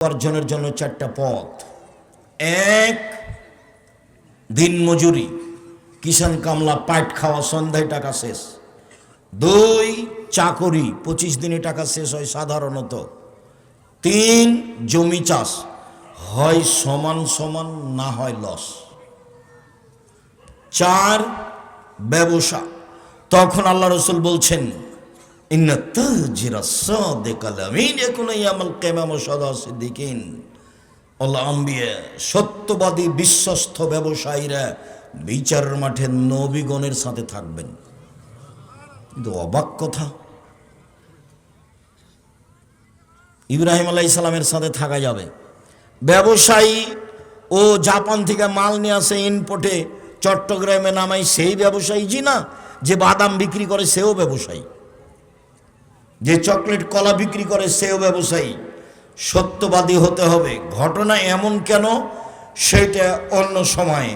অর্জনের জন্য চারটা পথ। এক, দিন মজুরি, কিষান কামলা, পাট খাওয়া, সন্ধ্যায় টাকা শেষ। দুই, চাকরি, 25 দিনে টাকা শেষ হয় সাধারণত। তিন, জমি চাষ, হয় সমান সমান, না হয় লস। চার, ব্যবসা। তখন আল্লাহ রসুল বলছেন, ইন্না তাজিরা সাদিকাল আমিন ইয়াকুনু ইয়াউমাল কিয়ামাহ সাদা সিদ্দিকিন। আল্লাহ আম্বিয়া, সত্যবাদী বিশ্বস্ত ব্যবসায়ীরা বিচারের মাঠে নবীগণের সাথে থাকবেন। কিন্তু অবাক কথা, ইব্রাহিম আলাইহিস সালামের সাথে থাকা যাবে। ব্যবসায়ী ও জাপান থেকে মাল নিয়ে আসে ইনপোর্টে, চট্টগ্রামে নামাই, সেই ব্যবসায়ী জি না। যে বাদাম বিক্রি করে সেও ব্যবসায়ী, যে চকলেট কলা বিক্রি করে সেও ব্যবসায়ী। সত্যবাদী হতে হবে। ঘটনা এমন কেন, সেটা অন্য সময়ে।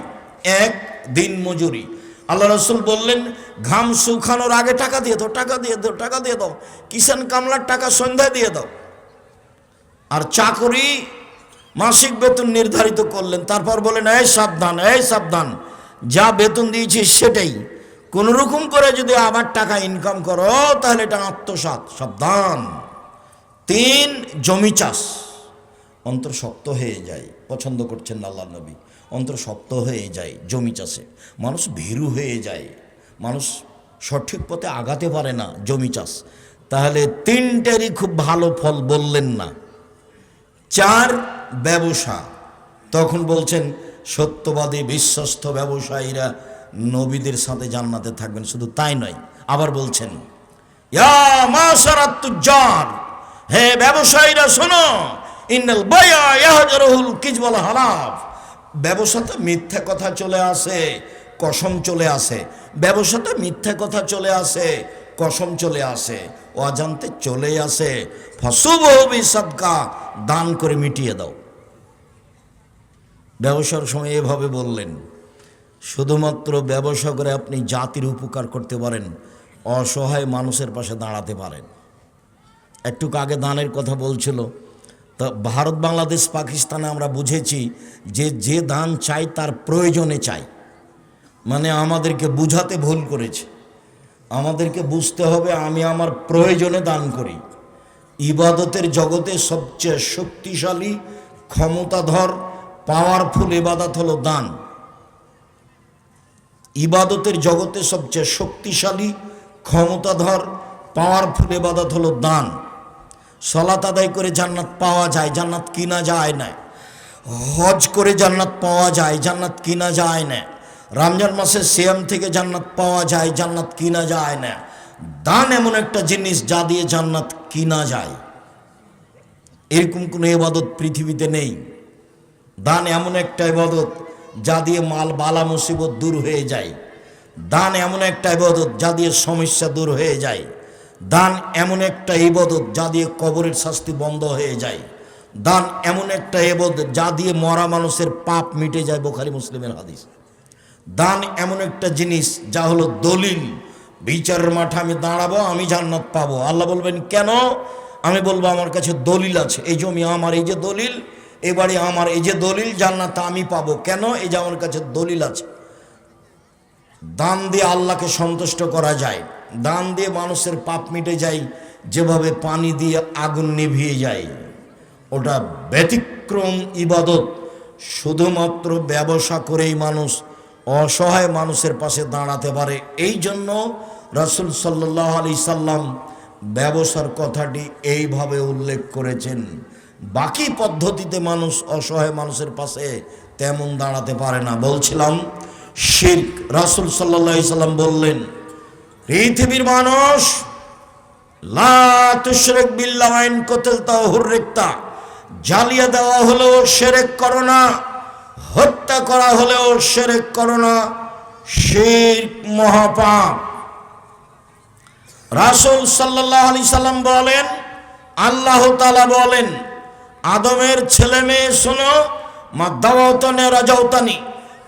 এক, দিন মজুরি। আল্লাহ রসুল বললেন, ঘাম শুকানোর আগে টাকা দিয়ে দাও, টাকা দিয়ে দাও, টাকা দিয়ে দাও। কিষান কামলার টাকা সন্ধ্যায় দিয়ে দাও। আর চাকরি, মাসিক বেতন নির্ধারিত করলেন, তারপর বলেন, এই সাবধান, এই সাবধান, যা বেতন দিয়েছিস সেটাই। কোন রকম করে যদি আবার টাকা ইনকাম করো তাহলে এটা আত্মসাৎ, সাবধান। তিন, জমি চাষ। অন্তর শক্ত হয়ে যায়, পছন্দ করছেন না আল্লাহ নবী, অন্তর শক্ত হয়ে যায় জমি চাষে। মানুষ ভীরু হয়ে যায়, মানুষ সঠিক পথে আগাতে পারে না জমি চাষ। তাহলে তিনটেরই খুব ভালো ফল বললেন না। চার, ব্যবসা। তখন বলছেন, সত্যবাদী বিশ্বস্ত ব্যবসায়ীরা নবীদের সাথে জান্নাতে থাকবেন। শুধু তাই নয়, আবার বলছেন, ইয়া মাশারাত তুজ্জার, হে ব্যবসায়ীরা শোনো, ইন্নাল বায়া ইয়াহজারুল কিজবাল হালাফ। ব্যবসাতে মিথ্যা কথা চলে আসে, কসম চলে আসে। ব্যবসাতে মিথ্যা কথা চলে আসে, কসম চলে আসে, অজান্তে চলে আসে। ফাসুবহু বিসাদকা, দান করে মিটিয়ে দাও। ব্যবসার সময় এভাবে বললেন। শুধুমাত্র ব্যবসা করে আপনি জাতির উপকার করতে পারেন, অসহায় মানুষের পাশে দাঁড়াতে পারেন। একটু আগে দানের কথা বলছিল, তা ভারত, বাংলাদেশ, পাকিস্তানে আমরা বুঝেছি যে যে দান চাই তার প্রয়োজনে চাই। মানে আমাদেরকে বুঝাতে ভুল করেছে। আমাদেরকে বুঝতে হবে আমি আমার প্রয়োজনে দান করি। ইবাদতের জগতে সবচেয়ে শক্তিশালী, ক্ষমতাধর, পাওয়ারফুল ইবাদত হলো দান। ইবাদতের জগতে সবচেয়ে শক্তিশালী, ক্ষমতাধর, পাওয়ারফুল ইবাদত হলো দান। সালাত আদায় করে জান্নাত পাওয়া যায়, জান্নাত কিনা যায় না। হজ করে জান্নাত পাওয়া যায়, জান্নাত কিনা যায় না। রমজান মাসে সিয়াম থেকে জান্নাত পাওয়া যায়, জান্নাত কিনা যায় না। দান এমন একটা জিনিস যা দিয়ে জান্নাত কিনা যায়। এরকম কোনো ইবাদত পৃথিবীতে নেই। দান এমন একটা ইবাদত যা দিয়ে মাল বালা মুসিবত দূর হয়ে যায়। দান এমন একটা ইবাদত যা দিয়ে সমস্যা দূর হয়ে যায়। দান এমন একটা ইবাদত যা দিয়ে কবরের শাস্তি বন্ধ হয়ে যায়। দান এমন একটা ইবাদত যা দিয়ে মরা মানুষের পাপ মিটে যায়, বুখারী মুসলিমের হাদিস। দান এমন একটা জিনিস যা হলো দলিল, বিচারের মাঠে আমি দাঁড়াবো, আমি জান্নাত পাবো। আল্লাহ বলবেন কেন? আমি বলবো আমার কাছে দলিল আছে, এই জমি আমার, এই যে দলিল, এ বাড়ি আমার, এই যে দলিল, জান্নাত আমি পাবো। কেন? এই যে আমার কাছে দলিল আছে। দান দিয়ে আল্লাহকে সন্তুষ্ট করা যায়, দান দিয়ে মানুষের পাপ মিটে যায়, যেভাবে পানি দিয়ে আগুন নিভিয়ে যায়। ওটা ব্যতিক্রম ইবাদত। শুধুমাত্র ব্যবসা করেই মানুষ অসহায় মানুষের পাশে দাঁড়াতে পারে। এই জন্য রাসূল সাল্লাল্লাহু আলাইহি সাল্লাম ব্যবসার কথাটি এইভাবে উল্লেখ করেছেন। বাকি পদ্ধতিতে মানুষ অসহায় মানুষের পাশে তেমন দাঁড়াতে পারে না। বলছিলাম শিরক। রাসূল সাল্লাল্লাহু আলাইহি সাল্লাম বললেন, পৃথিবীর মানুষ, লা তুশরিক বিল্লাহি ইন কতালতা হুররিকতা, জ্বালিয়ে দেওয়া হলেও শিরক করো না, হত্যা করা হলেও শিরক করো না, শিরক মহাপাপ। রাসূল সাল্লাল্লাহু আলাইহি সাল্লাম বলেন, আল্লাহ তাআলা বলেন, আদমের ছেলে মেয়ে শোনো, মা দাওয়াতানি রাজাউতানি,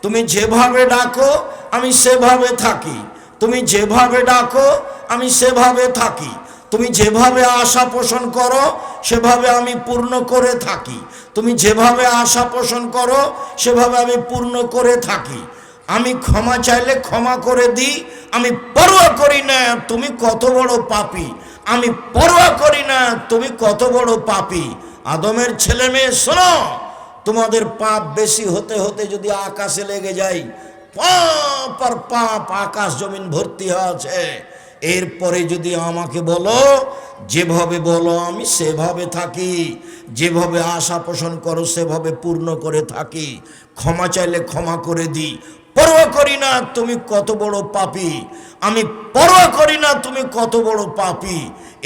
তুমি যেভাবে ডাকো আমি সেভাবে থাকি, তুমি যেভাবে ডাকো আমি সেভাবে থাকি, তুমি যেভাবে আশা পোষণ করো সেভাবে আমি পূর্ণ করে থাকি। তুমি যেভাবে আশা পোষণ করো সেভাবে আমি পূর্ণ করে থাকি। আমি ক্ষমা চাইলে ক্ষমা করে দিই। আমি পরোয়া করি না তুমি কত বড় পাপী, আমি পরোয়া করি না তুমি কত বড় পাপী। আদমের ছেলে মেয়ে শোনো, তোমাদের পাপ বেশি হতে হতে যদি আকাশে লেগে যায়, পাপ আর পাপ আকাশ জমিন ভর্তি আছে। এরপরে যদি আমাকে বলো, যেভাবে বলো আমি সেভাবে থাকি, যেভাবে আশা পোষণ করো সেভাবে পূর্ণ করে থাকি। ক্ষমা চাইলে ক্ষমা করে দিই। পরোয়া করি না তুমি কত বড় পাপী, আমি পরোয়া করি না তুমি কত বড় পাপী।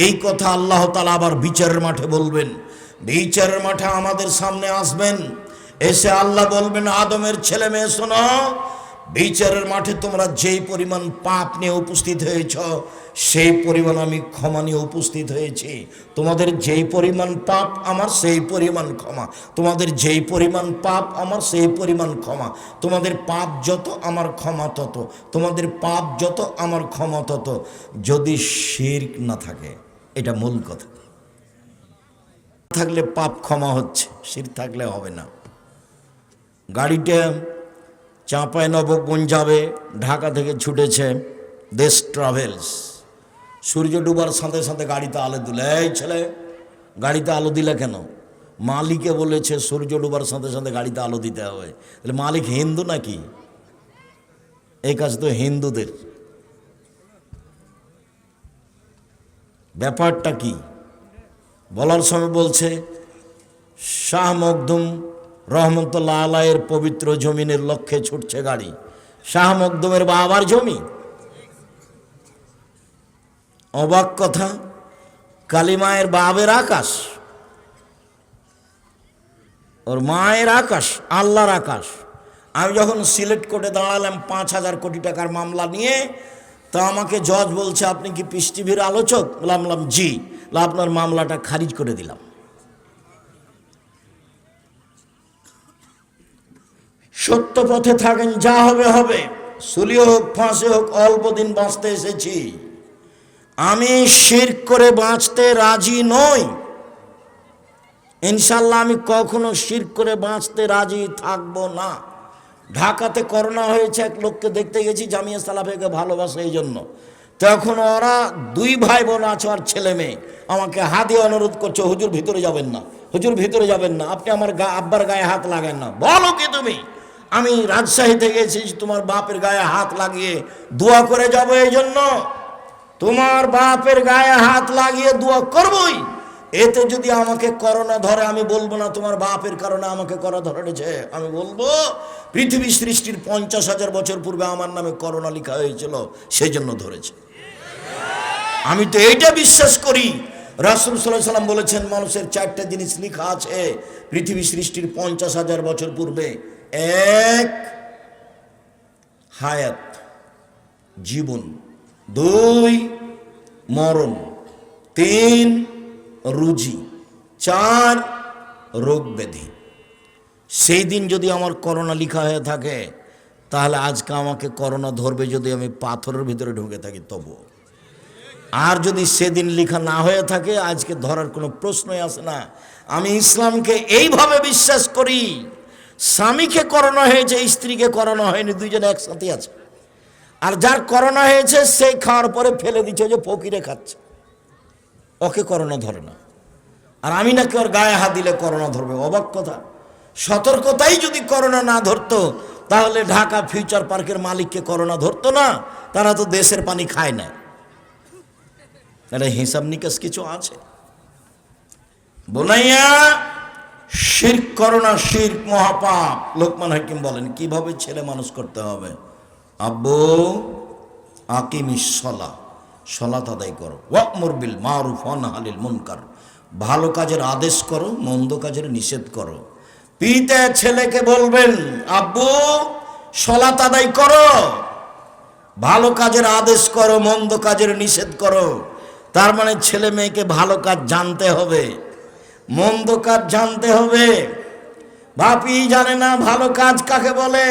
এই কথা আল্লাহ তাআলা আবার বিচারের মাঠে বলবেন। বিচারের মাঠে আমাদের সামনে আসবেন, এসে আল্লাহ বলবেন, আদমের ছেলে মেয়ে শোনো, বিচারের মাঠে তোমরা যেই পরিমাণ পাপ নিয়ে উপস্থিত হয়েছ সেই পরিমাণ আমি ক্ষমা নিয়ে উপস্থিত হয়েছি। তোমাদের যেই পরিমাণ পাপ আমার সেই পরিমাণ ক্ষমা, তোমাদের যেই পরিমাণ পাপ আমার সেই পরিমাণ ক্ষমা। তোমাদের পাপ যত আমার ক্ষমা তত, তোমাদের পাপ যত আমার ক্ষমা তত, যদি শিরক না থাকে। এটা মূল কথা। থাকলে পাপ ক্ষমা হচ্ছে, শিরক থাকলে হবে না। গাড়িটা চাঁপাইনবাবগঞ্জ যাবে, ঢাকা থেকে ছুটেছে দেশ ট্রাভেলস। সূর্য ডুবার সাথে সাথে গাড়িতে আলো দিলে, এই ছেলে গাড়িতে আলো দিলে কেন? মালিকে বলেছে সূর্য ডুবার সাথে সাথে গাড়িতে আলো দিতে হবে। তাহলে মালিক হিন্দু নাকি? এই কাজ তো হিন্দুদের। ব্যাপারটা কি বলার সময় বলছে, শাহ মখদুম রহমতুল্লাহ আলাইয়ের পবিত্র জমিনের লক্ষ্যে ছুটছে গাড়ি। শাহ মখদুমের বাবার জমি। অবাক কথা, কালিমায়ের বাবের আকাশ, ওর মায়ের আকাশ, আল্লাহর আকাশ। আমি যখন সিলেট কোর্টে দাঁড়ালাম 5,000 কোটি টাকার মামলা নিয়ে, তা আমাকে জজ বলছে, আপনি কি পিস টিভির আলোচক? বললাম জি। আপনার মামলাটা খারিজ করে দিলাম। সত্য পথে থাকেন, যা হবে হবে, সুলি হোক ফাঁসে হোক, অল্প দিন বাঁচতে এসেছি। আমি শিরক করে বাঁচতে রাজি নই। ইনশাল্লাহ আমি কখনো শিরক করে বাঁচতে রাজি থাকবো না। ঢাকাতে করোনা হয়েছে, এক লোককে দেখতে গেছি, জামিয়া সালাফিকে ভালোবাসে এই জন্য। তখন ওরা 2 ভাই বোন আছে আর ছেলে মেয়ে, আমাকে হাত দিয়ে অনুরোধ করছে, হুজুর ভিতরে যাবেন না, হুজুর ভিতরে যাবেন না, আপনি আমার আব্বার গায়ে হাত লাগান না। বলো কি তুমি? আমি রাজশাহী থেকে এসেছি তোমার বাপের গায়ে হাত লাগিয়ে দোয়া করে যাবো, এই জন্য তোমার বাপের গায়ে হাত লাগিয়ে দোয়া করবই। এতে যদি আমাকে করোনা ধরে, আমি বলবো না তোমার বাপের কারণে আমাকে করোনা ধরেছে, আমি বলবো পৃথিবী সৃষ্টির 50,000 বছর পূর্বে আমার নামে করোনা লেখা হয়েছিল, সেই জন্য ধরেছে। আমি তো এইটা বিশ্বাস করি, রাসূল সাল্লাল্লাহু আলাইহি ওয়াসাল্লাম বলেছেন, মানুষের 4টা জিনিস লেখা আছে পৃথিবী সৃষ্টির 50,000 বছর পূর্বে। 1 হায়াত, জীবন, 2 মরণ, 3 রুজি, 4 রোগ ব্যাধি। সেই দিন যদি আমার করোনা লেখা হয়ে থাকে, তাহলে আজকে আমাকে করোনা ধরবে যদি আমি পাথরের ভিতরে ঢুকে থাকি তবু। আর যদি সেদিন লেখা না হয়ে থাকে, আজকে ধরার কোনো প্রশ্নই আসে না। আমি ইসলামকে এইভাবে বিশ্বাস করি, স্বামীকে করোনা হয়েছে, স্ত্রীকে করোনা হয়নি, দুইজন একসাথে আছে। আর যার করোনা হয়েছে সেই খাওয়ার পরে ফেলে দিচ্ছে, যে ফকিরে খাচ্ছে, ওকে করোনা ধরে না। আর আমি নাকি ওর গায়ে হাত দিলে করোনা ধরবে। অবাক কথা। সতর্কতাই যদি করোনা না ধরতো, তাহলে ঢাকা ফিউচার পার্কের মালিককে করোনা ধরতো না। তারা তো দেশের পানি খায় না। এটা হিসাব নিকাশ কিছু আছে? বোনাইয়া, শিরক করোনা, শিরক মহাপাপ। লোকমান হাকিম বলেন কিভাবে ছেলে মানুষ করতে হবে। আব্বু আকিমিস সালাহ, সালাত আদায় করো, ওয়া'মুর বিল মারুফ ওয়া নাহি আনিল মুনকার, ভালো কাজের আদেশ করো, মন্দ কাজের নিষেধ করো। পিতা ছেলেকে বলবেন, আব্বু সালাত আদায় করো, ভালো কাজের আদেশ করো, মন্দ কাজের নিষেধ করো। তার মানে ছেলে মেয়েকে ভালো কাজ জানতে হবে, মন্দ কাজ জানতে হবে। বাপি জানে না ভালো কাজ কাকে বলে,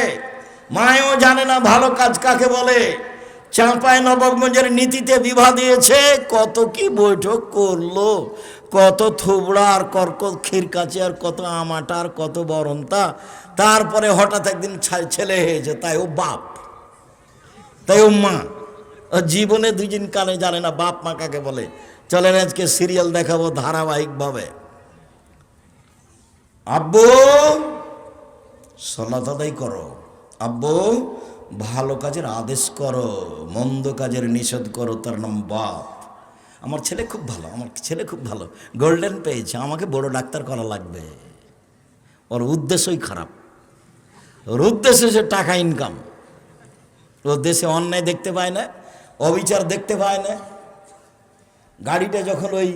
মায়ও জানে না ভালো কাজ কাকে বলে। চাঁপাইনবাবগঞ্জের নীতিতে বিবাহ দিয়েছে, কত কি বৈঠক করলো, কত থুবড়া আর কর্কট ক্ষীর কাছে আর কত আমাটা আর কত বরন্তা, তারপরে হঠাৎ একদিন ছেলে হয়েছে, তাই ও বাপ, তাই ও মা। জীবনে দুদিন কানে জানে না বাপ মা কাকে বলে। চলেন আজকে সিরিয়াল দেখাবো ধারাবাহিকভাবে। আব্বু সালাত আদায় করো, আব্বু ভালো কাজের আদেশ করো, মন্দ কাজের নিষেধ করো, তার নাম বাপ। আমার ছেলে খুব ভালো, আমার ছেলে খুব ভালো, গোল্ডেন পেয়েছে, আমাকে বড় ডাক্তার করা লাগবে। ওর উদ্দেশ্যই খারাপ, ওর উদ্দেশ্য হচ্ছে টাকা ইনকাম। ওর দেশে অন্যায় দেখতে পায় না, অবিচার দেখতে পায় না। গাড়িটা যখন ওই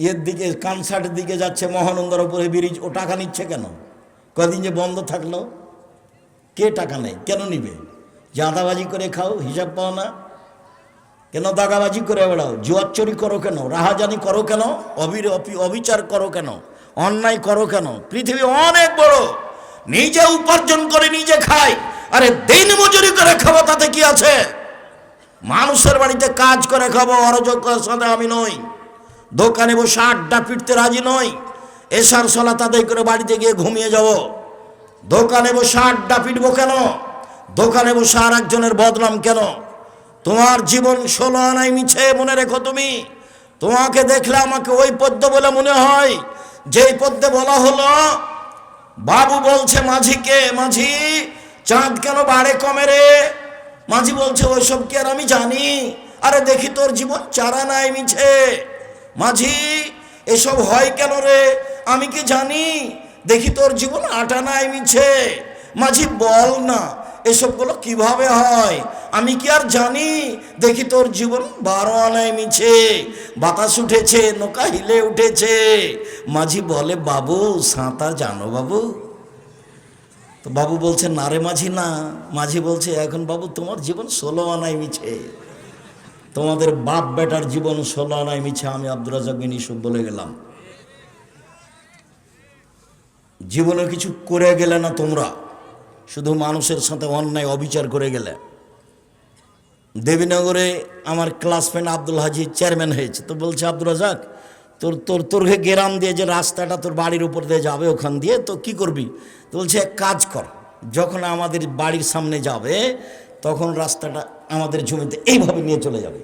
ইয়ের দিকে কানসার্টের দিকে যাচ্ছে, মহানন্দার উপরে ব্রিজ, ও টাকা নিচ্ছে কেন? কদিন যে বন্ধ থাকলো, কে টাকা নেই? কেন নিবে? চাঁদাবাজি করে খাও, হিসাব পাও না কেন? দাগাবাজি করে বেড়াও, জুয়ার চুরি করো কেন? রাহাজানি করো কেন? অবিচার করো কেন? অন্যায় করো কেন? পৃথিবী অনেক বড়, নিজে উপার্জন করে নিজে খায়। আরে দিন মজুরি করে খাবো, তাতে কি আছে? মানুষের বাড়িতে কাজ করে খাবো, অরাজকতার সাথে আমি নই। দোকানে বসে আড্ডা পিটতে রাজি নই। এশার সালাত আদায় করে বাড়িতে গিয়ে ঘুমিয়ে যাব। দোকানে বসে আড্ডা পিটবো কেন? দোকানে বসে আর একজনের বদনাম কেন? তোমার জীবন 16 আনাই মিছে, মনে রেখো। তুমি, তোমাকে দেখলে আমাকে ওই পদ্য বলে মনে হয় যেই পদ্যে বলা হলো, বাবু বলছে মাঝিকে, মাঝি চাঁদ কেন বাড়ে কমে রে? মাঝি বলছে ওইসব কি আর আমি জানি? আরে দেখি তোর জীবন 4 আনাই মিছে। মাঝি এসব হয় কেন রে? আমি কি জানি? দেখি তোর জীবন 8 আনাই মিছে। মাঝি বল না এসবগুলো কিভাবে হয়? আমি কি আর জানি? দেখি তোর জীবন 12 আনায় মিছে। বাতাস উঠেছে, নৌকা হিলে উঠেছে। মাঝি বলে বাবু সাঁতার জানো বাবু? তো বাবু বলছে না রে মাঝি না। মাঝি বলছে এখন বাবু তোমার জীবন 16 আনায় মিছে, তোমাদের বাপ বেটার জীবন 16 আনায় মিছে। আমি আব্দুর রাজ্জাক বিন ইউসুফ বলে গেলাম, জীবনে কিছু করে গেলে না তোমরা, শুধু মানুষের সাথে অন্যায় অবিচার করে গেলে। দেবীনগরে আমার ক্লাসমেট আব্দুল হাজি চেয়ারম্যান হয়েছে, তো বলছে আব্দুর রাজ্জাক তোর গ্রাম দিয়ে যে রাস্তাটা তোর বাড়ির উপর দিয়ে যাবে, ওখান দিয়ে তো কি করবি? তো বলছে এক কাজ কর, যখন আমাদের বাড়ির সামনে যাবে তখন রাস্তাটা আমাদের জমিতে এইভাবে নিয়ে চলে যাবে,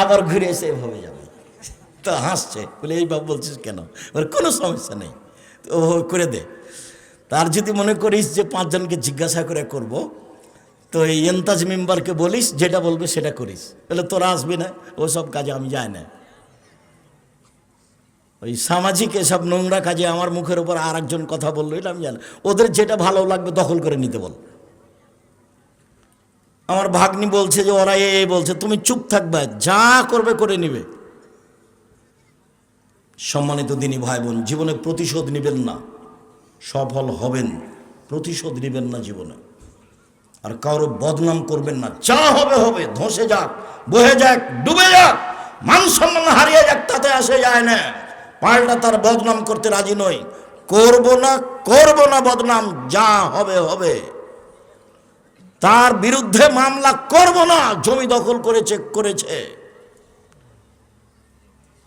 আবার ঘুরে এসে এভাবে যাবে। তো হাসছে, বলে এইভাবে বলছিস কেন? ওর কোনো সমস্যা নেই, ও করে দে। তার যদি মনে করিস যে 5 জনকে জিজ্ঞাসা করে করব, তো এই এন্তাজ মেম্বারকে বলিস, যেটা বলবে সেটা করিস। বলে তোরা আসবি না, ওসব কাজে আমি যাই না। ওই সামাজিক এসব নোংরা কাজে আমার মুখের উপর আর একজন কথা বললো, এটা আমি জানি। ওদের যেটা ভালো লাগবে দখল করে নিতে বল। আমার ভাগ্নি বলছে যে ওরা এই বলছে, তুমি চুপ থাকবে, যা করবে করে নিবে। সম্মানিত দিনী ভাই বোন, জীবনে প্রতিশোধ নেবেন না, সফল হবেন। প্রতিশোধ নেবেন না জীবনে, আর কারো বদনাম করবেন না। যা হবে হবে, ধসে যাক, বহে যাক, ডুবে যাক, মান সম্মান হারিয়ে যাক, তাতে আসে যায় না। পাল্টা তার বদনাম করতে রাজি নই। করব না বদনাম, যা হবে হবে। তার বিরুদ্ধে মামলা করব না, জমি দখল করেছে।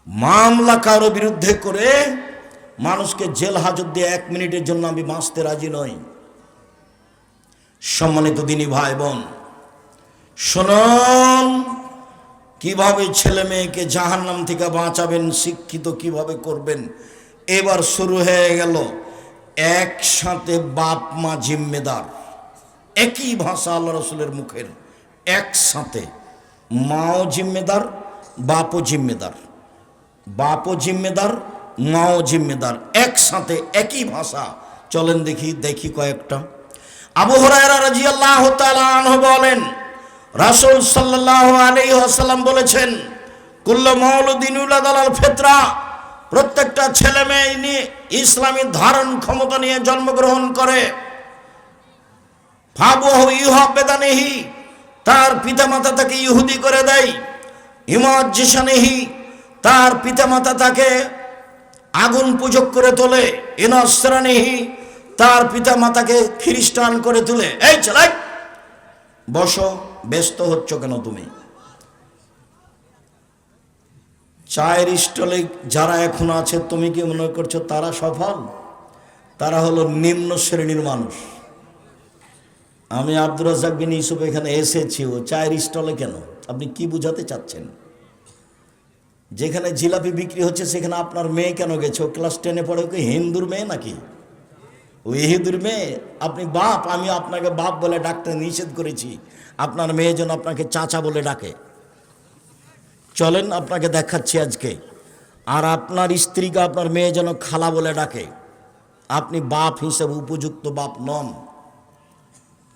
মামলা কারো বিরুদ্ধে করে মানুষকে জেল হাজত দিয়ে 1 মিনিটের জন্য আমি বাঁচতে রাজি নই। সম্মানিত দিনী ভাই বোন, শুনুন, কিভাবে ছেলে মেয়েকে জাহান্নাম থেকে বাঁচাবেন, শিক্ষিত কিভাবে করবেন। এবার শুরু হয়ে গেল একসাথে বাপ মা জিম্মেদার। একই ভাষা আল্লাহ রসুলের মুখের, একসাথে মাও জিম্মেদার, বাপও জিম্মেদার, বাপও জিম্মেদার, মাও জিম্মেদার, একসাথে একই ভাষা। চলেন দেখি কয়েকটা। আবু হুরায়রা রাদিয়াল্লাহু তাআলা আনহু বলেন, রাসূল সাল্লাল্লাহু আলাইহি ওয়াসাল্লাম বলেছেন, কুল্লু মাউলুদিন ইউলাদু আলাল ফিতরা, প্রত্যেকটা ছেলে মেয়ে নিয়ে ইসলামী ধারণ ক্ষমতা নিয়ে জন্মগ্রহণ করে। ফাবুহু ইউহাবেদানিহি, তার পিতামাতা তাকে ইহুদি করে দেয়। ইমাজ্জিসানিহি, তার পিতামাতা তাকে আগুন পূজক করে তোলে। ইনাসরানিহি, তার পিতামাতাকে খ্রিস্টান করে তোলে। এই ছেলে বসো, ব্যস্ত হচ্ছ কেন তুমি? চায়ের স্টলে যারা এখন আছে, তুমি কি মনে করছো তারা সফল? তারা হলো নিম্ন শ্রেণীর মানুষ। আমি আব্দুর রাজ্জাক বিন ইউসুফ এখানে এসেছি, ও চায়ের স্টলে কেন? আপনি কি বুঝাতে চাচ্ছেন? যেখানে জিলাপি বিক্রি হচ্ছে সেখানে আপনার মেয়ে কেন গেছে? ও ক্লাস 10-এ পড়ে, ওকে হিন্দুর মেয়ে নাকি? ও ইহুদির মেয়ে? আপনি বাপ, আমি আপনাকে বাপ বলে ডাকতে নিষেধ করেছি, আপনার মেয়ে যেন আপনাকে চাচা বলে ডাকে। চলেন আপনাকে দেখাচ্ছি আজকে। আর আপনার স্ত্রীকে আপনার মেয়ে যেন খালা বলে ডাকে। আপনি বাপ হিসেবে উপযুক্ত বাপ নন,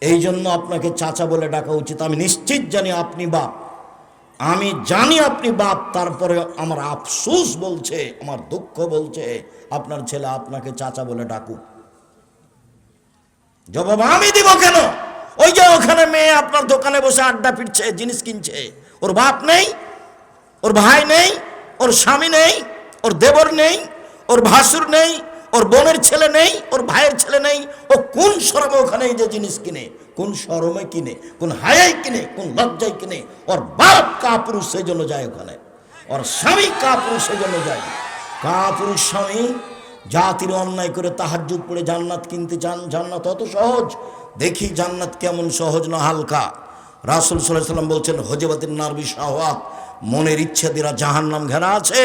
এই জন্য আপনাকে চাচা বলে ডাকা উচিত। আমি নিশ্চিত জানি আপনি বাপ, আমি জানি আপনি বাপ, তারপরে আমার আফসোস বলছে, আমার দুঃখ বলছে আপনার ছেলে আপনাকে চাচা বলে ডাকুক। জবাব আমি দিব কেন? ওই যে ওখানে মেয়ে আপনার দোকানে বসে আড্ডা পিটছে, জিনিস কিনছে, ওর বাপ নেই, ওর ভাই নেই, ওর স্বামী নেই, ওর দেবর নেই, ওর ভাসুর নেই, ওর বোনের ছেলে নেই, ওর ভাইয়ের ছেলে নেই। ও কোন শরমে ওখানে এই যে জিনিস কিনে? কোন শরমে কিনে? কোন হায়ায় কিনে? কোন লজ্জায় কিনে? ওর বাপ কাপুরুষ, সেই জন্য যায় ওখানে। ওর স্বামী কাপুরুষ, সেই জন্য যায়। কাপুরুষ স্বামী জাতির অন্যায় করে তাহাজ্জুদ পড়ে জান্নাত কিনতে চান। জান্নাত অত সহজ? দেখি জান্নাত কেমন সহজ না হালকা। রাসূল সাল্লাল্লাহু আলাইহি ওয়াসাল্লাম বলছেন, হজবাতিন নারবি শাহওয়াত, মনের ইচ্ছা দ্বারা জাহান্নাম ঘেরা আছে।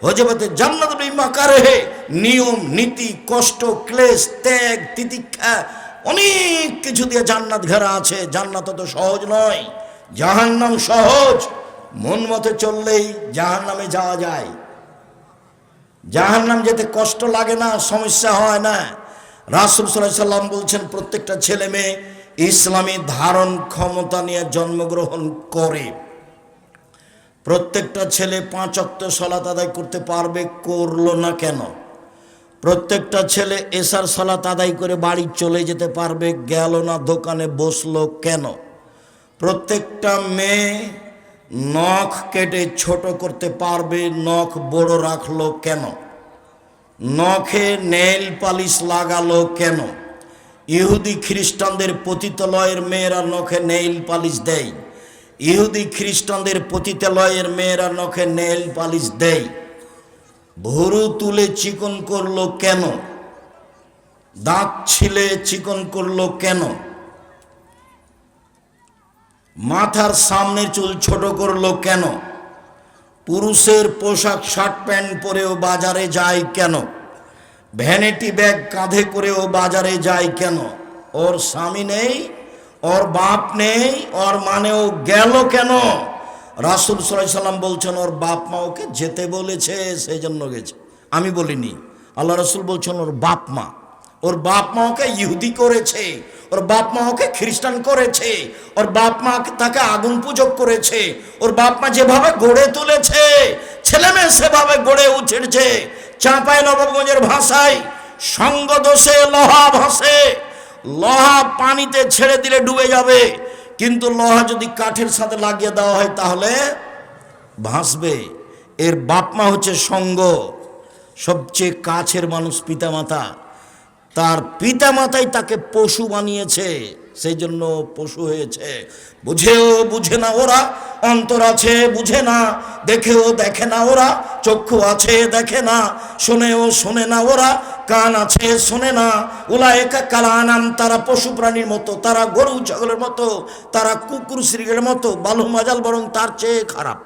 হজবাতে জান্নাত বিমাকারে, নিয়ম নীতি, কষ্ট, ক্লেশ, ত্যাগ, তিতিক্ষা, অনেক কিছু দিয়ে জান্নাত ঘেরা আছে। জান্নাত তো সহজ নয়, জাহান্নাম সহজ। মন মতো চললেই জাহান্নামে যাওয়া যায়। জাহান্নাম যেতে কষ্ট লাগে না, সমস্যা হয় না। রাসূল সাল্লাল্লাহু আলাইহি ওয়াসাল্লাম বলছেন, প্রত্যেকটা ছেলে মেয়ে ইসলামী ধারণ ক্ষমতা নিয়ে জন্মগ্রহণ করে। প্রত্যেকটা ছেলে 5 ওয়াক্ত সালাত আদায় করতে পারবে, করলো না কেন? প্রত্যেকটা ছেলে এশার সালাত আদায় করে বাড়ি চলে যেতে পারবে, গেল না দোকানে বসলো কেন? প্রত্যেকটা মেয়ে নখ কেটে ছোট করতে পারবে, নখ বড় রাখলো কেন? নখে নেইল পালিশ লাগালো কেন? ইহুদি খ্রিস্টানদের পতিতালয়ের মেয়েরা নখে নেইল পালিশ দেয়। ইহুদি খ্রিস্টানদের পতিতালয়ের মেয়েরা নখে নেইল পালিশ দেয়। ভুরু তুলে চিকন করলো কেন? দাঁত ছিলে চিকন করলো কেন? মাথার সামনের চুল ছোট করলো কেন? পুরুষের পোশাক শার্ট প্যান্ট পরেও বাজারে যায় কেন? ভ্যানিটি ব্যাগ কাঁধে করেও বাজারে যায় কেন? ওর স্বামী নেই, ওর বাপ নেই, ওর মানেও গেল কেন? রাসূল সাল্লাল্লাহু আলাইহি ওয়াসাল্লাম বলছেন, ওর বাপ মা ওকে যেতে বলেছে, সেই জন্য গেছে। আমি বলিনি, আল্লাহ রাসূল বলছেন ওর বাপ মা। ওর বাপ মা ওকে ইহুদি করেছে, ওর বাপ মা ওকে খ্রিস্টান করেছে, ওর বাপ মা তাকে আগুন পূজক করেছে। ওর বাপ মা যেভাবে গড়ে তুলেছে, ছেলে মেয়ে সেভাবে গড়ে উঠেছে। চাঁপাই নবাবগঞ্জের ভাষায়, সঙ্গ দোষে লোহা ভাসে। লোহা পানিতে ছেড়ে দিলে ডুবে যাবে, কিন্তু লোহা যদি কাঠের সাথে লাগিয়ে দেওয়া হয় তাহলে ভাসবে। এর বাপ মা হচ্ছে সঙ্গ। সবচেয়ে কাছের মানুষ পিতামাতা, তার পিতামাতাই তাকে পশু বানিয়েছে, সেই জন্য পশু হয়েছে। বুঝেও বুঝে না ওরা, অন্তর আছে বুঝে না, দেখেও দেখে না ওরা, চক্ষু আছে দেখে না, শোনেও শোনে না ওরা, কান আছে শোনে না। উলায়েকা কালানাম, তারা পশু প্রাণীর মতো, তারা গরু ছাগলের মতো, তারা কুকুর শ্রীগের মতো, বালু মাজাল বরং তার চেয়ে খারাপ।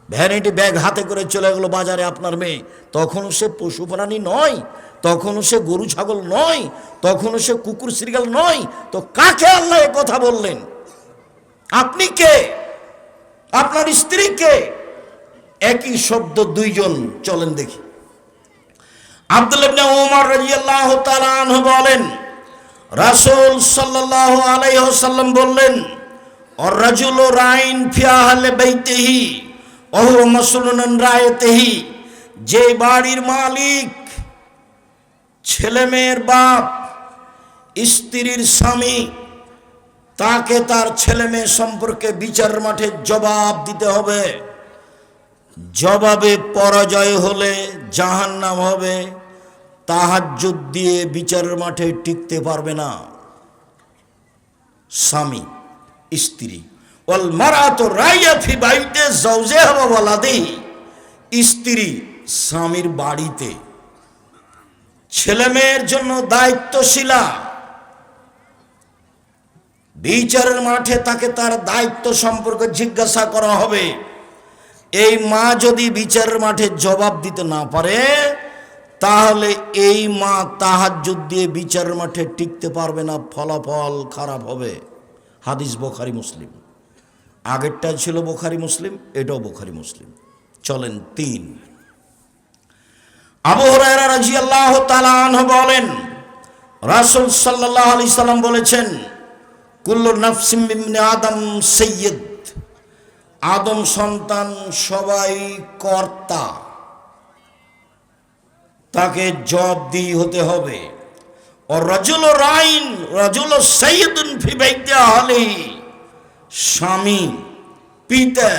ভ্যানিটি ব্যাগ হাতে করে চলে গেলো বাজারে আপনার মেয়ে, তখনও সে পশু প্রাণী নয়, তখনও সে গরু ছাগল নয়, তখনও সে কুকুর শ্রীগাল নয়। তো কাকে আল্লাহ এ কথা বললেন? আপনি কে? আপনার স্ত্রী কে? একই শব্দ দুইজন। চলেন দেখি। আব্দুল্লাহ ইবনে ওমর রাদিয়াল্লাহু তাআলা আনহু বলেন, রাসূল সাল্লাল্লাহু আলাইহি ওয়াসাল্লাম বললেন, আর রাজুলু রাইন ফি আহলি বাইতিহি ওয়া হুয়া মাসউলুন আন রায়াতিহি, যে বাড়ির মালিক, ছেলে মেয়ের বাপ, স্ত্রীর স্বামী, তাকে তার ছেলে মেয়ে সম্পর্কে বিচারের মাঠে জবাব দিতে হবে। জবাবে পরাজয় হলে জাহান্নাম হবে। তাহাজ্জুদ দিয়ে বিচারের মাঠে টিকতে পারবে না স্বামী স্ত্রী। ওয়াল মারাতু রাইয়া ফি বাইতি যাওজিহা ওয়া ওয়ালাদিহি, স্ত্রী স্বামীর বাড়িতে, ছেলে মেয়ের জন্য দায়িত্বশীলা, বিচারের মাঠে তাকে তার দায়িত্ব সম্পর্কে জিজ্ঞাসা করা হবে। এই মা যদি বিচারের মাঠে জবাব দিতে না পারে, তাহলে এই মা তাহাজ্জুদ দিয়ে বিচারের মাঠে টিকতে পারবে না, ফলাফল খারাপ হবে। হাদিস বুখারী মুসলিম। আগেরটা ছিল বুখারী মুসলিম, এটাও বুখারী মুসলিম। চলেন 3। আবু হুরায়রা রাদিয়াল্লাহু তাআলা আনহু বলেন, রাসূল সাল্লাল্লাহু আলাইহি সাল্লাম বলেছেন, কুল্লু নাফসিন মিন আদম সাইয়্যিদ, আদম সন্তান সবাই কর্তা, তাকে জবাবদিহি হতে হবে। ও রাজুল রাইন রাজুল সাইয়্যিদুন ফি বাইতি আহলিহি, স্বামী পিতা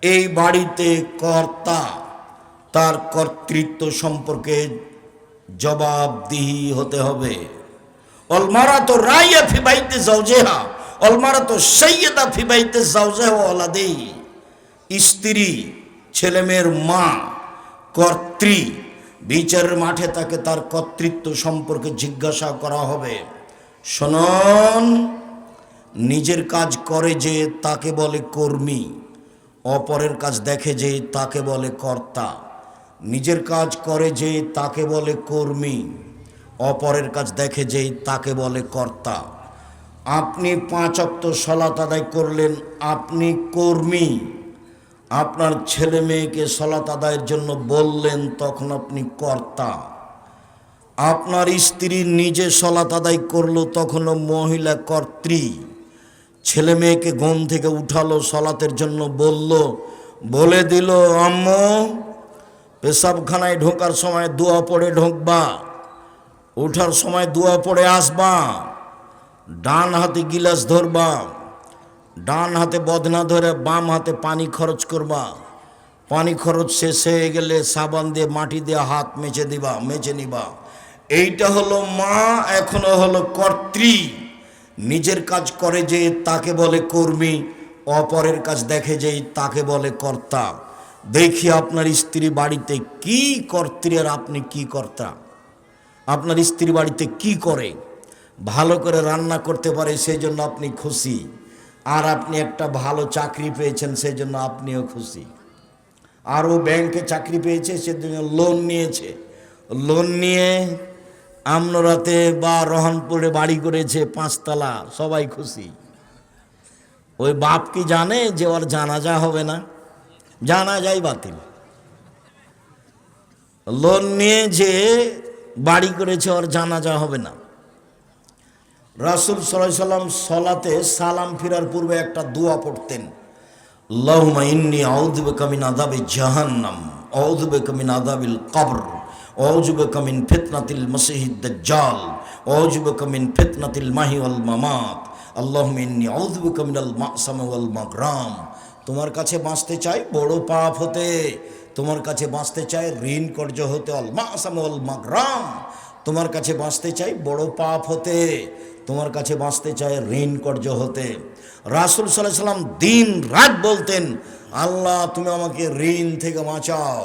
এই বাড়িতে কর্তা, তার কর্তৃত্ব সম্পর্কে জবাবদিহি হতে হবে। অল মারাতু রাইয়া ফি বাইতি যাওজিহা অল মারাতু সাইয়্যিদা ফি বাইতি যাওজিহা ওয়া ওয়ালাদিহি, স্ত্রী ছেলে মেয়ের মা, কর্ত্রী, বিচারের মাঠে তাকে তার কর্তৃত্ব সম্পর্কে জিজ্ঞাসা করা হবে। শুনুন, নিজের কাজ করে যে তাকে বলে কর্মী, অপরের কাজ দেখে যে তাকে বলে কর্তা। নিজের কাজ করে যে তাকে বলে কর্মী, অপরের কাজ দেখে যে তাকে বলে কর্তা। আপনি 5 ওয়াক্ত সালাত আদায় করলেন, আপনি কর্মী। আপনার ছেলে মেয়েকে সালাত আদায়ের জন্য বললেন, তখন আপনি কর্তা। আপনার স্ত্রী নিজে সালাত আদায় করলো, তখনও মহিলা কর্ত্রী। ছেলে মেয়েকে ঘুম থেকে উঠালো, সালাতের জন্য বলে দিল, আম্মু পেশাবখানায় ঢোকার সময় দোয়া পড়ে ঢোকবা, ওঠার সময় দোয়া পড়ে আসবা, ডান হাতে গিলাস ধরবা, ডান হাতে বদনা ধরে বাম হাতে পানি খরচ করবা, পানি খরচ শেষ হয়ে গেলে সাবান দিয়ে মাটি দিয়ে হাত মেজে নিবা। এইটা হলো মা, এখনো হলো কর্ত্রী। নিজের কাজ করে যে তাকে বলে কর্মী, অপরের কাজ দেখে যে তাকে বলে কর্তা। দেখি আপনার স্ত্রী বাড়িতে কি কর্ত্রী আর আপনি কি কর্তা। আপনার স্ত্রী বাড়িতে কি করে? ভালো করে রান্না করতে পারে, সেই জন্য আপনি খুশি। আর আপনি একটা ভালো চাকরি পেয়েছেন, সেই জন্য আপনিও খুশি। আর ও ব্যাংকে চাকরি পেয়েছে, সেজন্য লোন নিয়েছে, লোন নিয়ে আমনরাতে বা রহনপুরে বাড়ি করেছে 5 তলা, সবাই খুশি। ওই বাপ কি জানে যে ওর জানাজা হবে না? জানাজাই বাতিল। লোন নিয়ে যে বাড়ি করেছে, ওর জানাজা হবে না। রাসূল সাল্লাল্লাহু আলাইহি সাল্লাম সালাতে সালাম ফিরার পূর্বে একটা দোয়া পড়তেন, আল্লাহুম্মা ইন্নী আউযু বিকা মিন আযাবি জাহান্নাম, আউযু বিকা মিন আযাবিল কবর, আউযু বিকা মিন ফিতনাতিল মাসিহিদ দাজ্জাল, আউযু বিকা মিন ফিতনাতিল মাহি ওয়াল মামাত, আল্লাহুম্মা ইন্নী আউযু বিকা মিনাল মা'সাম ওয়াল মাগরাম। তোমার কাছে বাঁচতে চাই বড় পাপ হতে, তোমার কাছে বাঁচতে চাই ঋণ কর্য হতে, আল মা'সাম ওয়াল মাগরাম। তোমার কাছে বাঁচতে চাই বড় পাপ হতে, তোমার কাছে বাঁচতে চাই ঋণ কর্য হতে। রাসূল সাল্লাল্লাহু আলাইহি সাল্লাম দিন রাত বলতেন, আল্লাহ তুমি আমাকে ঋণ থেকে বাঁচাও,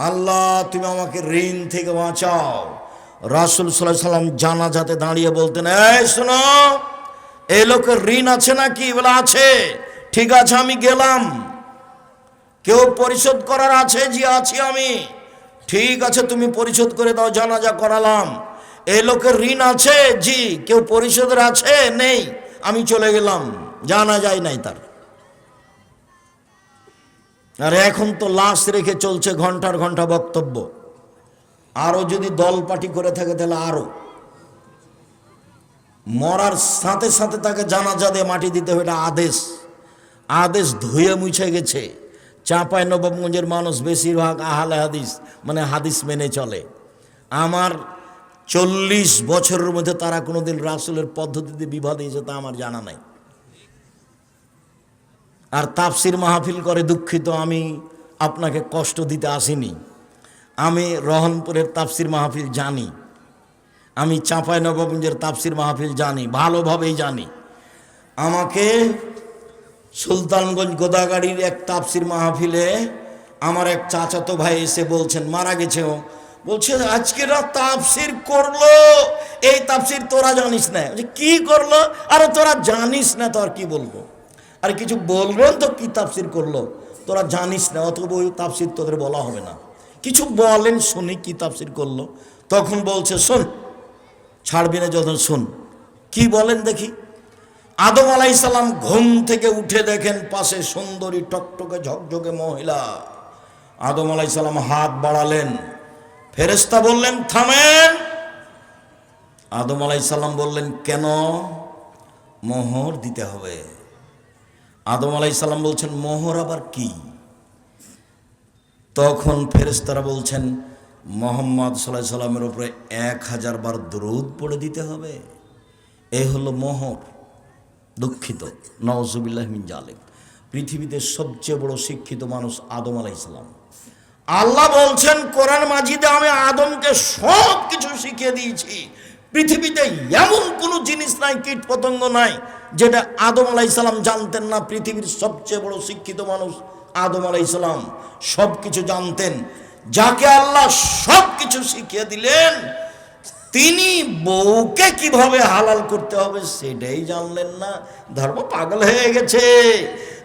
আল্লাহ তুমি আমাকে ঋণ থেকে বাঁচাও। রাসূল সাল্লাল্লাহু আলাইহি সাল্লাম জানাজাতে দাঁড়িয়ে বলতেন, এই শোনো, এই লোকের ঋণ আছে নাকি? বলে আছে। ঠিক আছে, আমি গেলাম। কেউ পরিশোধ করার আছে? জি আছি আমি। ঠিক আছে, তুমি পরিশোধ করে দাও, জানাজা করালাম। এই লোকের ঋণ আছে? জি। কেউ পরিশোধের আছে? নেই। আমি চলে গেলাম, জানা যায় নাই তার। আর এখন তো লাশ রেখে চলছে ঘন্টার ঘন্টা বক্তব্য। আরো যদি দল পার্টি করে থাকে তাহলে আরো। মরার সাথে সাথে তাকে জানাজা দিয়ে মাটি দিতে হবে, এটা আদেশ ধুয়ে মুছে গেছে। চাঁপাইনবাবগঞ্জের মানুষ বেশিরভাগ আহলে হাদিস, মানে হাদিস মেনে চলে। আমার 40 বছরের মধ্যে তারা কোনোদিন রাসূলের পদ্ধতিতে বিবাহ দিয়েছে তা আমার জানা নাই। আর তাফসির মাহফিল করে, দুঃখিত, আমি আপনাকে কষ্ট দিতে আসিনি। আমি রহনপুরের তাফসির মাহফিল জানি, আমি চাঁপাইনবাবগঞ্জের তাফসির মাহফিল জানি, ভালোভাবেই জানি। আমাকে সুলতানগঞ্জ গোদাগাড়ির এক তাফসির মাহফিলে আমার এক চাচাতো ভাই এসে বলছেন, মারা গেছে ও, বলছে আজকে রাত তাফসির করলো, এই তাফসির তোরা জানিস না। কি করলো? আরে তোরা জানিস না তো আর কি বলবো, আর কিছু বলবেন তো কি তাফসির করলো, তোরা জানিস না, অথবা ওই তাফসির তোদের বলা হবে না, কিছু বলেন শুনি কি তাফসির করলো। তখন বলছে শোন, ছাড়বি না যখন শোন, কি বলেন দেখি। আদম আলাইহিস সালাম ঘুম থেকে উঠে দেখেন পাশে সুন্দরী টকটকে ঝকঝকে মহিলা। আদম আলাইহিস সালাম হাত বাড়ালেন, ফেরেশতা বললেন থামেন। আদম আলাইহিস সালাম বললেন কেন? মোহর দিতে হবে। আদম আলাইহিস সালাম বলছেন মোহর আবার কি? তখন ফেরেশতারা বলছেন মুহাম্মদ সাল্লাল্লাহু আলাইহি সাল্লামের উপরে 1000 বার দরুদ পড়ে দিতে হবে, এই হলো মোহর। দুঃখিত, নাউজুবিল্লাহ মিন জালিক। পৃথিবীতে সবচেয়ে বড় শিক্ষিত মানুষ আদম আলাইহিস সালাম। আল্লাহ বলছেন কোরআন মাজিদে আমি আদমকে সব কিছু শিখিয়ে দিয়েছি। পৃথিবীতে এমন কোনো জিনিস নাই, কীট পতঙ্গ নাই যেটা আদম আলাইহিস সালাম জানতেন না। পৃথিবীর সবচেয়ে বড় শিক্ষিত মানুষ আদম আলাইহিস সালাম সব কিছু জানতেন। যাকে আল্লাহ সব কিছু শিখিয়ে দিলেন, তিনি বউকে কিভাবে হালাল করতে হবে সেটাই জানলেন না। ধর্ম পাগল হয়ে গেছে।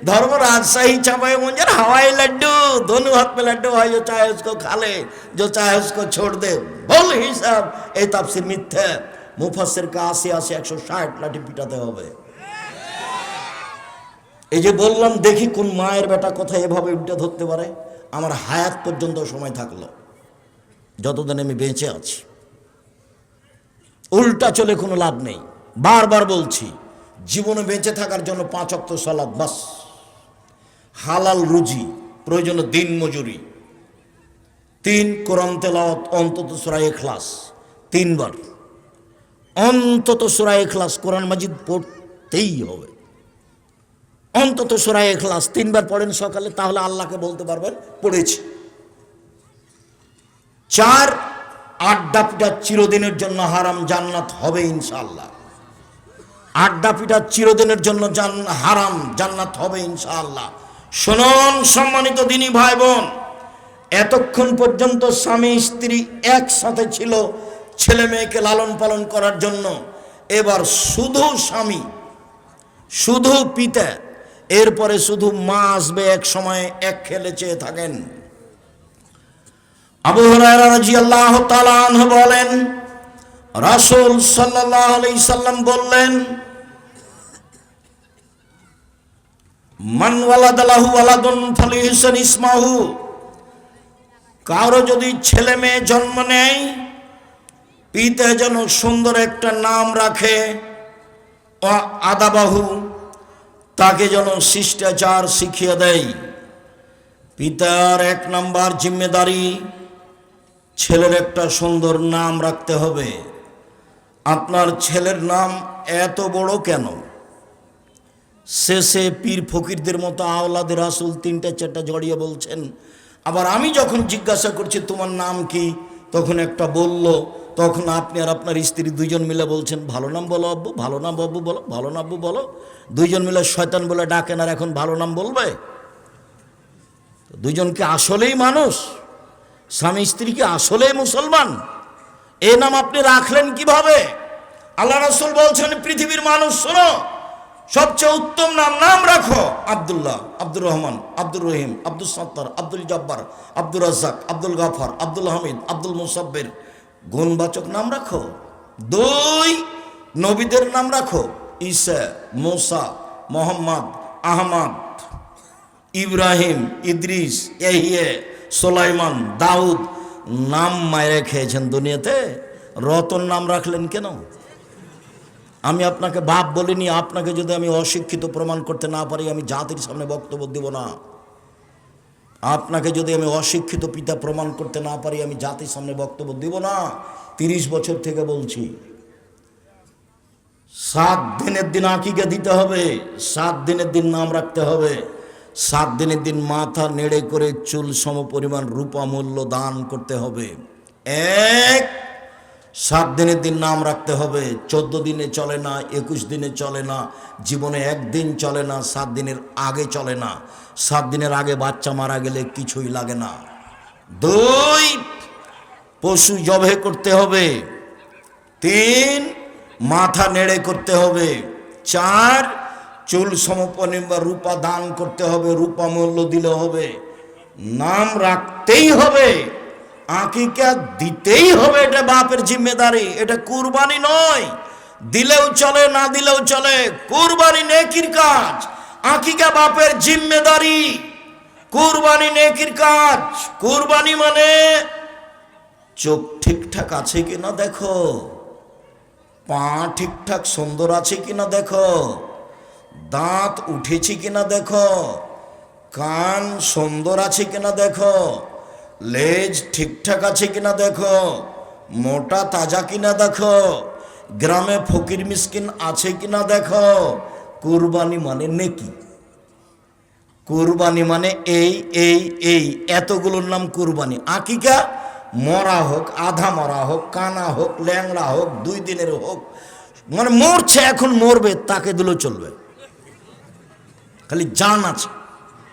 धर्म राजशाही चापाई मुंजर हवाई लड्डू, दोनों हाथ में लड्डू है, जो चाहे उसको खा ले, जो चाहे उसको छोड़ दे। बोल हिसाब ए ताफसीर मिथ्या। मुफास्सिर का 80 160 লাঠি পিটাতে হবে। এই যে বললাম দেখি কোন মায়ের বেটা কথা এভাবে উল্টে ধরতে পারে। আমার হায়াত পর্যন্ত সময় থাকলো, যতদিন আমি বেঁচে আছি। উল্টা চলে কোনো লাভ নেই। বারবার বলছি, জীবনে বেঁচে থাকার জন্য 5 ওয়াক্ত সালাত বাস, হালাল রুজি, প্রয়োজন দিন মজুরি, 3 কোরআন তেলাওয়াত, অন্তত সূরা ইখলাস 3 বার, অন্তত সূরা ইখলাস কোরআন মাজিদ পড়তেই হবে। অন্তত সূরা ইখলাস 3 বার পড়েন সকালে, তাহলে আল্লাহকে বলতে পারবেন পড়েছি। 4 আড্ডা পিটা চিরদিনের জন্য হারাম, জান্নাত হবে ইনশাআল্লাহ। আড্ডা পিটা চিরদিনের জন্য হারাম, জান্নাত হবে ইনশাআল্লাহ। শুনুন সম্মানিত দিনী ভাই বোন, এতক্ষণ পর্যন্ত স্বামী স্ত্রী একসাথে ছিল ছেলে মেয়েকে লালন পালন করার জন্য। এবার শুধু স্বামী, শুধু পিতা, এরপরে শুধু মা আসবে এক সময়, এক খেলে চেয়ে থাকেন। আবু হুরায়রা রাদিয়াল্লাহু তাআলা আনহু বলেন, রাসূল সাল্লাল্লাহু আলাইহি সাল্লাম বললেন, মান ওয়ালাদালাহু ওয়ালাদুন ফালিহসান ইসমাহু, কারো যদি ছেলে মেয়ে জন্ম নেয়, পিতা যেন সুন্দর একটা নাম রাখে। ও আদাবাহু, তাকে যেন শিষ্টাচার শিখিয়ে দেয়। পিতার 1 নাম্বার জিম্মেদারি, ছেলের একটা সুন্দর নাম রাখতে হবে। আপনার ছেলের নাম এত বড় কেন? শেষে পীর ফকিরদের মতো আওলাদে রাসূল 3টা 4টা জড়িয়ে বলছেন। আবার আমি যখন জিজ্ঞাসা করছি তোমার নাম কি, তখন একটা বলল, তখন আপনি আর আপনার স্ত্রী 2 জন মিলে বলছেন ভালো নাম বলো আব্বু, ভালো নাম আব্বু বলো, ভালো নাম আব্বু বলো। 2 জন মিলে শয়তান বলে ডাকেন, আর এখন ভালো নাম বলবে? 2 জন কি আসলেই মানুষ? স্বামী স্ত্রী কি আসলেই মুসলমান? এই নাম আপনি রাখলেন কিভাবে? আল্লাহ রাসূল বলছেন পৃথিবীর মানুষ শোনো, সবচেয়ে উত্তম নাম রাখো আব্দুল্লাহ, আব্দুর রহমান, আব্দুর রহিম, আব্দুল সত্তার, আব্দুল জব্বার, আব্দুর রাজ্জাক, আব্দুল গাফার, আব্দুল হামিদ, আব্দুল মুসাব্বির। গুণবাচক নাম রাখো। 2 নবীদের নাম রাখো, ঈসা, মুসা, মোহাম্মদ, আহমদ, ইব্রাহিম, ইদ্রিস, ইয়াহইয়া, সুলাইমান, দাউদ। নাম মায়েরা খেয়েছেন দুনিয়াতে, রতন নাম রাখলেন কেন? আমি আপনাকে বাপ বলিনি। আপনাকে যদি আমি অশিক্ষিত প্রমাণ করতে না পারি, আমি জাতির সামনে বক্তব্য দেব না। আপনাকে যদি আমি অশিক্ষিত পিতা প্রমাণ করতে না পারি, আমি জাতির সামনে বক্তব্য দেব না। 30 বছর থেকে বলছি, 7 দিনের দিন আকিকা দিতে হবে, 7 দিনের দিন নাম রাখতে হবে, 7 দিনের দিন মাথা নেড়ে করে চুল সম পরিমাণ রূপা মূল্য দান করতে হবে। 1 7 দিনের দিন নাম রাখতে হবে। 14 দিনে চলে না, 21 দিনে চলে না, জীবনে একদিন চলে না, 7 দিনের আগে চলে না। 7 দিনের আগে বাচ্চা মারা গেলে কিছুই লাগে না। 2, পশু জবে করতে হবে। 3, মাথা নেড়ে করতে হবে। 4, চুল সমপনি বা রূপা দান করতে হবে, রূপা মূল্য দিলে হবে। নাম রাখতেই হবে, আকিকা দিতেই হবে। এটা বাপের জিম্মেদারি, এটা কুরবানি নয়। দিলেও চলে, না দিলেও চলে, কুরবানি নেকির কাজ। আকিকা বাপের জিম্মেদারি, কুরবানি নেকির কাজ। কুরবানি মানে চোখ ঠিকঠাক আছে কিনা দেখো, পা ঠিকঠাক সুন্দর আছে কিনা দেখো, দাঁত উঠেছে কিনা দেখো, কান সুন্দর আছে কিনা দেখো, লেজ ঠিকঠাক আছে কিনা দেখো, মোটা তাজা কিনা দেখো, গ্রামে ফকির মিসকিন আছে কিনা দেখো। কুরবানি মানে নেকি। কুরবানি মানে এই এই এই এতগুলোর নাম কুরবানি। আকিকা মরা হোক, আধা মরা হোক, কানা হোক, ল্যাংড়া হোক, 2 দিনের হোক, মানে মরছে এখন মরবে, তাকে দিলেও চলবে, খালি জান আছে।